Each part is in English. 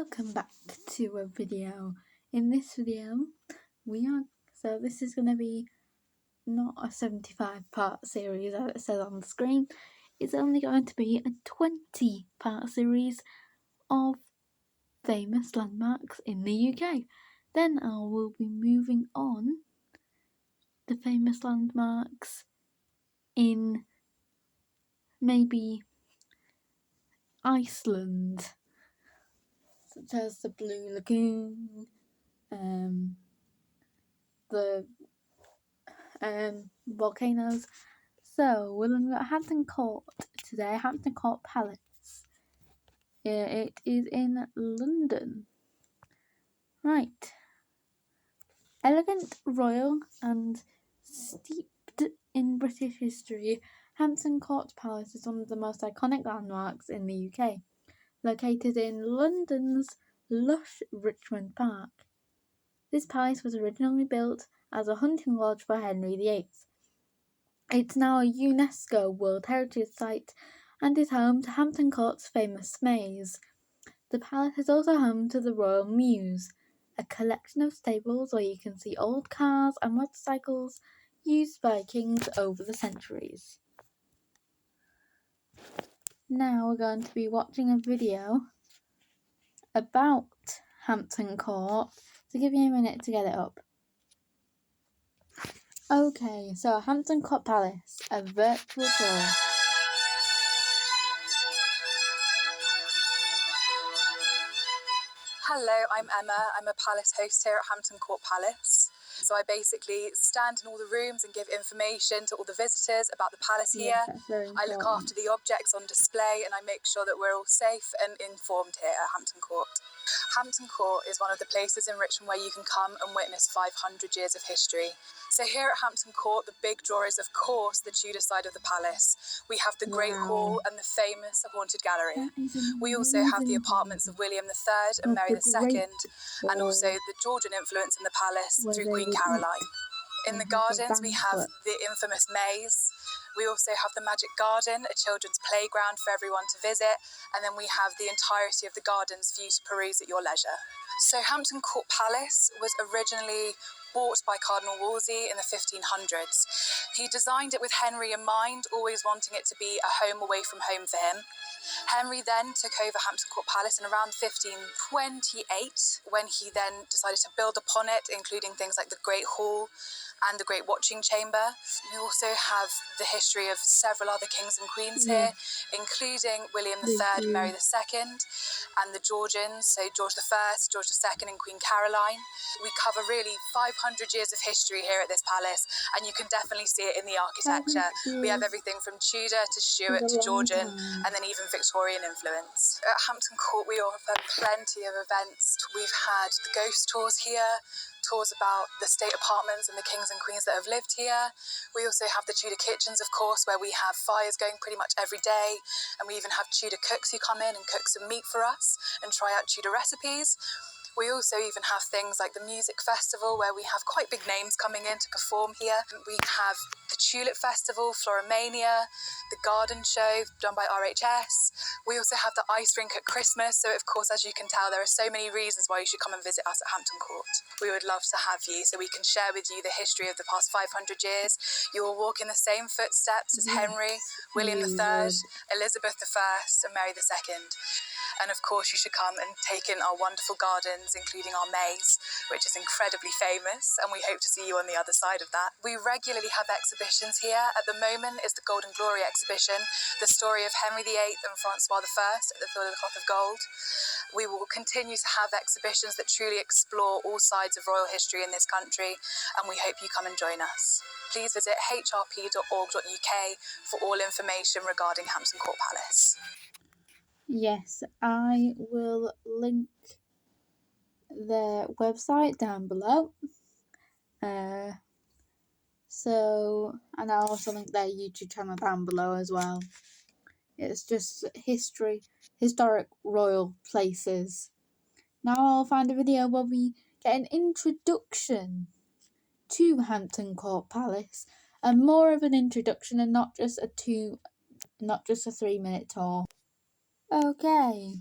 Welcome back to a video. In this video, this is going to be not a 75-part series as it says on the screen. It's only going to be a 20-part series of famous landmarks in the UK. Then I will be moving on to famous landmarks in maybe Iceland, such as the Blue Lagoon, the volcanoes. So we're looking at Hampton Court today, Hampton Court Palace. It is in London. Right. Elegant, royal and steeped in British history, Hampton Court Palace is one of the most iconic landmarks in the UK, located in London's lush Richmond Park. This palace was originally built as a hunting lodge for Henry VIII. It's now a UNESCO World Heritage Site and is home to Hampton Court's famous maze. The palace is also home to the Royal Mews, a collection of stables where you can see old cars and motorcycles used by kings over the centuries. Now we're going to be watching a video about Hampton Court, so give me a minute to get it up. Okay, so Hampton Court Palace, a virtual tour. Hello, I'm Emma. I'm a palace host here at Hampton Court Palace. So I basically stand in all the rooms and give information to all the visitors about the palace here. I look after the objects on display and I make sure that we're all safe and informed here at Hampton Court. Hampton Court is one of the places in Richmond where you can come and witness 500 years of history. So here at Hampton Court, the big draw is, of course, the Tudor side of the palace. We have the Great Hall and the famous Haunted Gallery. We also have the apartments of William III and Mary II, and also the Georgian influence in the palace through Queen Caroline. In the gardens, we have the infamous maze. We also have the Magic Garden, a children's playground for everyone to visit, and then we have the entirety of the gardens for you to peruse at your leisure. So Hampton Court Palace was originally bought by Cardinal Wolsey in the 1500s. He designed it with Henry in mind, always wanting it to be a home away from home for him. Henry then took over Hampton Court Palace in around 1528, when he then decided to build upon it, including things like the Great Hall and the Great Watching Chamber. We also have the history of several other kings and queens here, including William III, Mary II, and the Georgians, so George I, George II, and Queen Caroline. We cover really 500 years of history here at this palace, and you can definitely see it in the architecture. We have everything from Tudor to Stuart to Georgian, and then even Victorian influence. At Hampton Court, we offer plenty of events. We've had the ghost tours here, tours about the state apartments and the kings and queens that have lived here. We also have the Tudor kitchens, of course, where we have fires going pretty much every day, and we even have Tudor cooks who come in and cook some meat for us and try out Tudor recipes. We also even have things like the music festival, where we have quite big names coming in to perform here. We have the Tulip Festival, Floromania, the garden show done by RHS. We also have the ice rink at Christmas. So of course, as you can tell, there are so many reasons why you should come and visit us at Hampton Court. We would love to have you so we can share with you the history of the past 500 years. You will walk in the same footsteps as Henry, William III, Elizabeth I, and Mary II. And of course, you should come and take in our wonderful gardens, including our maze, which is incredibly famous, and we hope to see you on the other side of that. We regularly have exhibitions here. At the moment is the Golden Glory exhibition, the story of Henry VIII and Francois I at the Field of the Cloth of Gold. We will continue to have exhibitions that truly explore all sides of royal history in this country, and we hope you come and join us. Please visit hrp.org.uk for all information regarding Hampton Court Palace. Yes, I will link their website down below. And I'll also link their YouTube channel down below as well. It's just historic royal places. Now I'll find a video where we get an introduction to Hampton Court Palace, and more of an introduction and not just a 3-minute tour. Okay,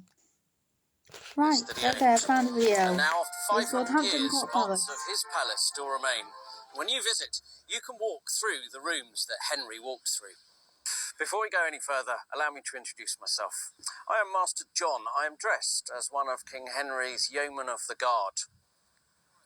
Right, okay, I found a video. And now, after It's called 500 Hampton years, Court parts Palace. of his palace still remain. When you visit, you can walk through the rooms that Henry walked through. Before we go any further, allow me to introduce myself. I am Master John. I am dressed as one of King Henry's yeomen of the guard.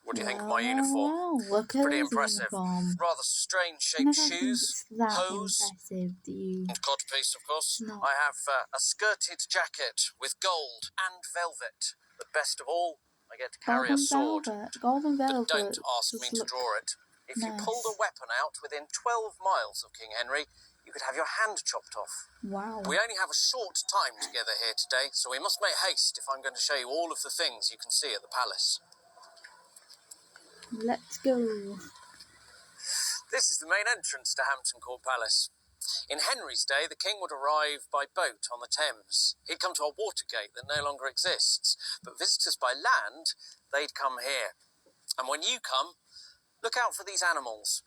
What do you think of my uniform? Wow, look at Pretty his impressive. uniform. Rather strange And I shaped don't think shoes, it's that hose, impressive, do you? and codpiece, of course. It's not. I have a skirted jacket with gold and velvet. But best of all, I get to carry a sword. Golden velvet. But don't ask me to draw it. If you pulled a weapon out within 12 miles of King Henry, you could have your hand chopped off. Wow. We only have a short time together here today, so we must make haste if I'm going to show you all of the things you can see at the palace. Let's go. This is the main entrance to Hampton Court Palace. In Henry's day, the king would arrive by boat on the Thames. He'd come to a watergate that no longer exists. But visitors by land, they'd come here. And when you come, look out for these animals.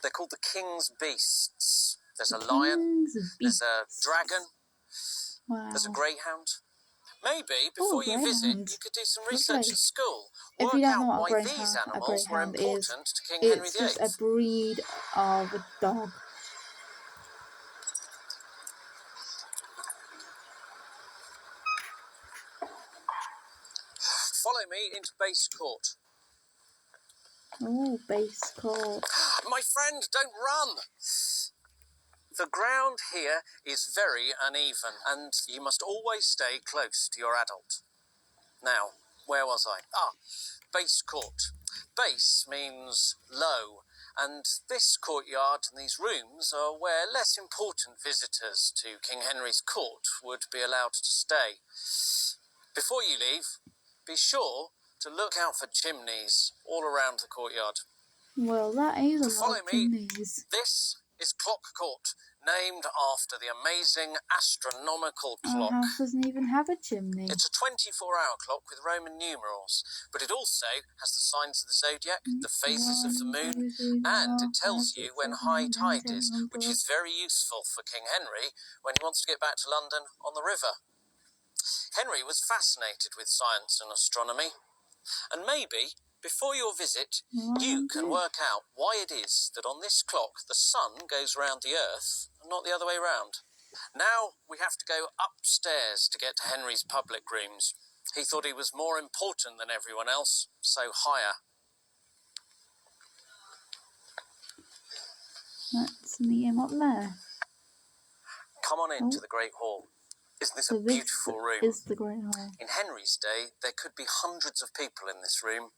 They're called the king's beasts. There's a lion, there's a dragon, there's a greyhound. Maybe before you visit, you could do some research at school. Work out why these animals were important to King Henry VIII. It's just a breed of a dog. Follow me into base court. Oh, base court. My friend, don't run! The ground here is very uneven, and you must always stay close to your adult. Now, where was I? Base court. Base means low, and this courtyard and these rooms are where less important visitors to King Henry's court would be allowed to stay. Before you leave, be sure to look out for chimneys all around the courtyard. Well, that is a lot of chimneys. This is Clock Court, named after the amazing astronomical clock. Our house doesn't even have a chimney. It's a 24-hour clock with Roman numerals, but it also has the signs of the zodiac, the phases of the moon, and it tells you when high tide is, which is very useful for King Henry when he wants to get back to London on the river. Henry was fascinated with science and astronomy, and maybe before your visit, you can work out why it is that on this clock the sun goes round the earth and not the other way round. Now we have to go upstairs to get to Henry's public rooms. He thought he was more important than everyone else, so higher. Let's meet him up there. Come on into the Great Hall. Isn't this a beautiful room? This is the Great Hall. In Henry's day, there could be hundreds of people in this room.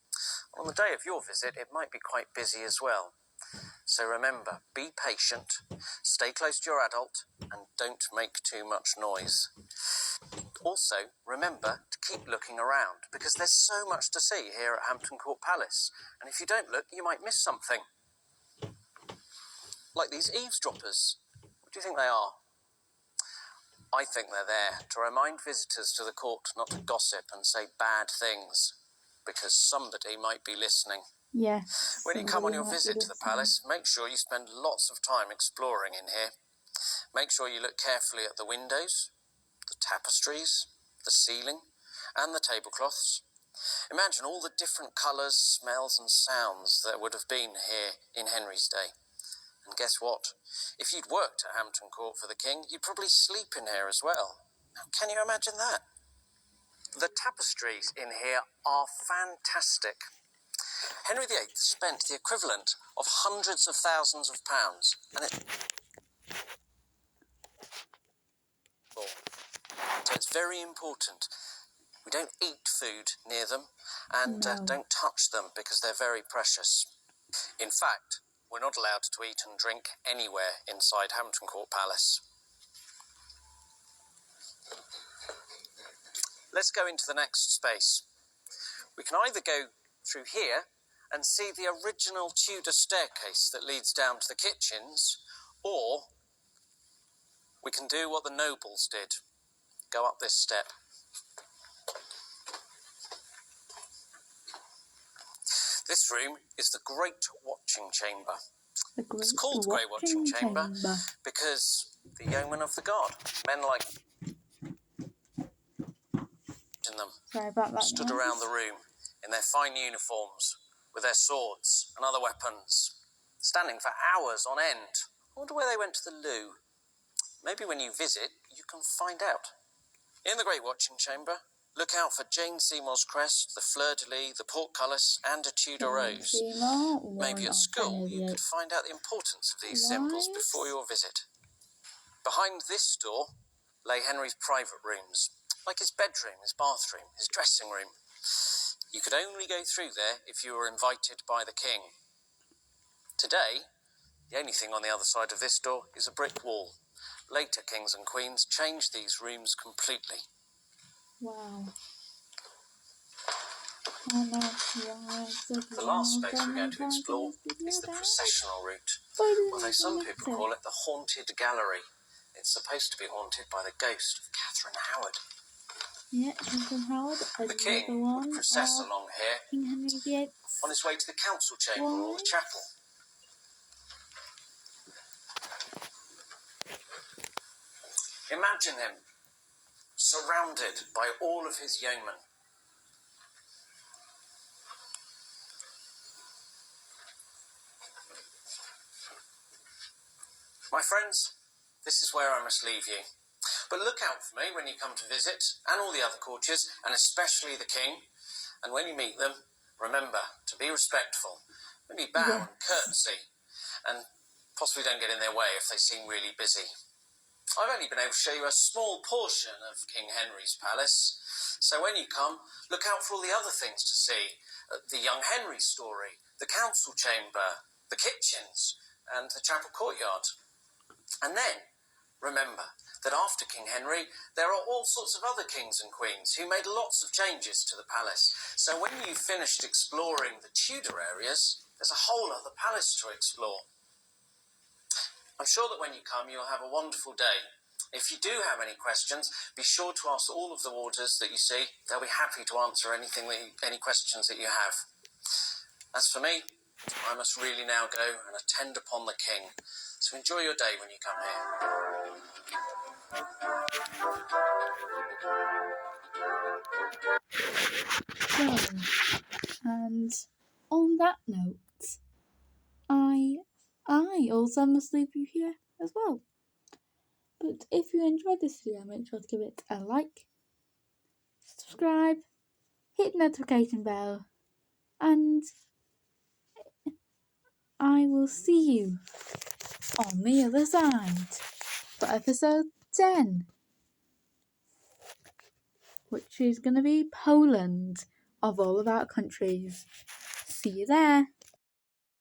On the day of your visit, it might be quite busy as well. So remember, be patient, stay close to your adult, and don't make too much noise. Also, remember to keep looking around, because there's so much to see here at Hampton Court Palace, and if you don't look, you might miss something. Like these eavesdroppers. What do you think they are? I think they're there to remind visitors to the court not to gossip and say bad things, because somebody might be listening. Yes. When you come on your visit to the palace, make sure you spend lots of time exploring in here. Make sure you look carefully at the windows, the tapestries, the ceiling, and the tablecloths. Imagine all the different colours, smells and sounds that would have been here in Henry's day. And guess what? If you'd worked at Hampton Court for the king, you'd probably sleep in here as well. Now, can you imagine that? The tapestries in here are fantastic. Henry VIII spent the equivalent of hundreds of thousands of pounds, and so it's very important. We don't eat food near them, and don't touch them because they're very precious. In fact, we're not allowed to eat and drink anywhere inside Hampton Court Palace. Let's go into the next space. We can either go through here and see the original Tudor staircase that leads down to the kitchens, or we can do what the nobles did, go up this step. This room is the Great Watching Chamber. It's called Great Watching Chamber because the yeomen of the guard, men like them stood around the room in their fine uniforms, with their swords and other weapons, standing for hours on end. I wonder where they went to the loo. Maybe when you visit, you can find out. In the Great Watching Chamber, look out for Jane Seymour's crest, the fleur-de-lis, the portcullis, and a Tudor rose. Maybe at school you could find out the importance of these symbols before your visit. Behind this door lay Henry's private rooms, like his bedroom, his bathroom, his dressing room. You could only go through there if you were invited by the king. Today, the only thing on the other side of this door is a brick wall. Later kings and queens changed these rooms completely. Wow. The last space we're going to explore is the processional route, although some people call it the haunted gallery. It's supposed to be haunted by the ghost of Catherine Howard. Yeah, Catherine Howard. The king would process along here King Henry VIII. On his way to the council chamber or the chapel. Imagine him surrounded by all of his yeomen. My friends, this is where I must leave you. But look out for me when you come to visit, and all the other courtiers, and especially the king. And when you meet them, remember to be respectful. Maybe bow and curtsy, and possibly don't get in their way if they seem really busy. I've only been able to show you a small portion of King Henry's palace, so when you come, look out for all the other things to see. The young Henry story, the council chamber, the kitchens, and the chapel courtyard. And then, remember that after King Henry, there are all sorts of other kings and queens who made lots of changes to the palace. So when you've finished exploring the Tudor areas, there's a whole other palace to explore. I'm sure that when you come, you'll have a wonderful day. If you do have any questions, be sure to ask all of the warders that you see. They'll be happy to answer any questions that you have. As for me, I must really now go and attend upon the king. So enjoy your day when you come here. So, and on that note, I also must leave you here as well. But if you enjoyed this video, make sure to give it a like, subscribe, hit the notification bell, and I will see you on the other side for episode 10, which is going to be Poland, of all of our countries. See you there.